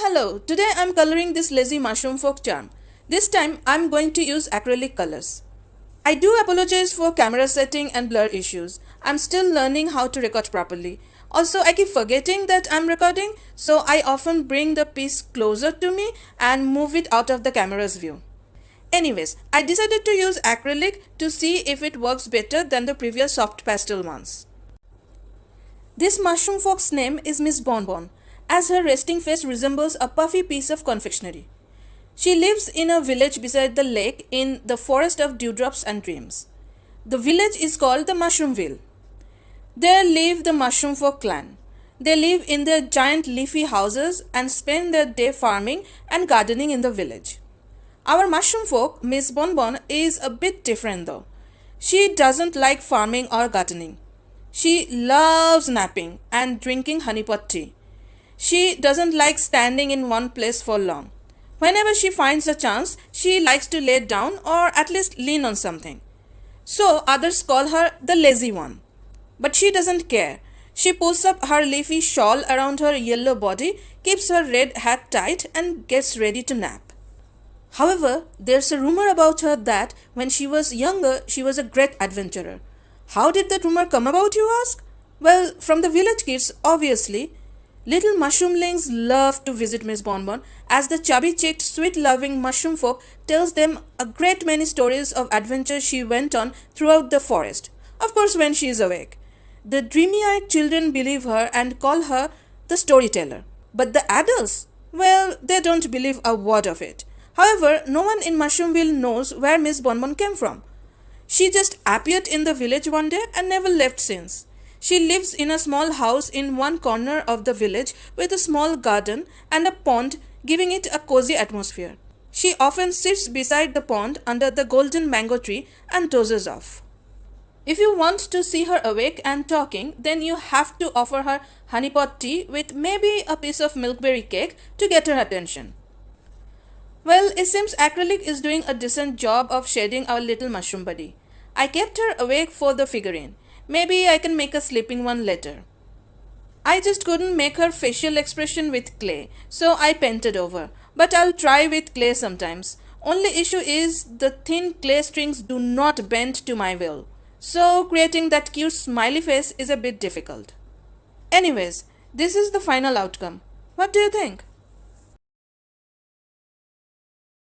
Hello, today I'm coloring this lazy mushroom folk charm. This time I'm going to use acrylic colors. I do apologize for camera setting and blur issues. I'm still learning how to record properly. Also, I keep forgetting that I'm recording, so I often bring the piece closer to me and move it out of the camera's view. Anyways, I decided to use acrylic to see if it works better than the previous soft pastel ones. This mushroom folk's name is Miss Bonbon, as her resting face resembles a puffy piece of confectionery. She lives in a village beside the lake in the forest of dewdrops and dreams. The village is called the Mushroomville. There live the mushroom folk clan. They live in their giant leafy houses and spend their day farming and gardening in the village. Our mushroom folk, Miss Bonbon, is a bit different though. She doesn't like farming or gardening. She loves napping and drinking honeypot tea. She doesn't like standing in one place for long. Whenever she finds a chance, she likes to lay down or at least lean on something. So others call her the lazy one. But she doesn't care. She pulls up her leafy shawl around her yellow body, keeps her red hat tight and gets ready to nap. However, there's a rumor about her that when she was younger, she was a great adventurer. How did that rumor come about, you ask? Well, from the village kids, obviously. Little mushroomlings love to visit Miss Bonbon as the chubby-cheeked, sweet-loving mushroom folk tells them a great many stories of adventures she went on throughout the forest. Of course, when she is awake. The dreamy-eyed children believe her and call her the storyteller. But the adults, well, they don't believe a word of it. However, no one in Mushroomville knows where Miss Bonbon came from. She just appeared in the village one day and never left since. She lives in a small house in one corner of the village with a small garden and a pond, giving it a cozy atmosphere. She often sits beside the pond under the golden mango tree and dozes off. If you want to see her awake and talking, then you have to offer her honeypot tea with maybe a piece of milkberry cake to get her attention. Well, it seems acrylic is doing a decent job of shading our little mushroom buddy. I kept her awake for the figurine. Maybe I can make a sleeping one later. I just couldn't make her facial expression with clay, so I painted over. But I'll try with clay sometimes. Only issue is the thin clay strings do not bend to my will. So creating that cute smiley face is a bit difficult. Anyways, this is the final outcome. What do you think?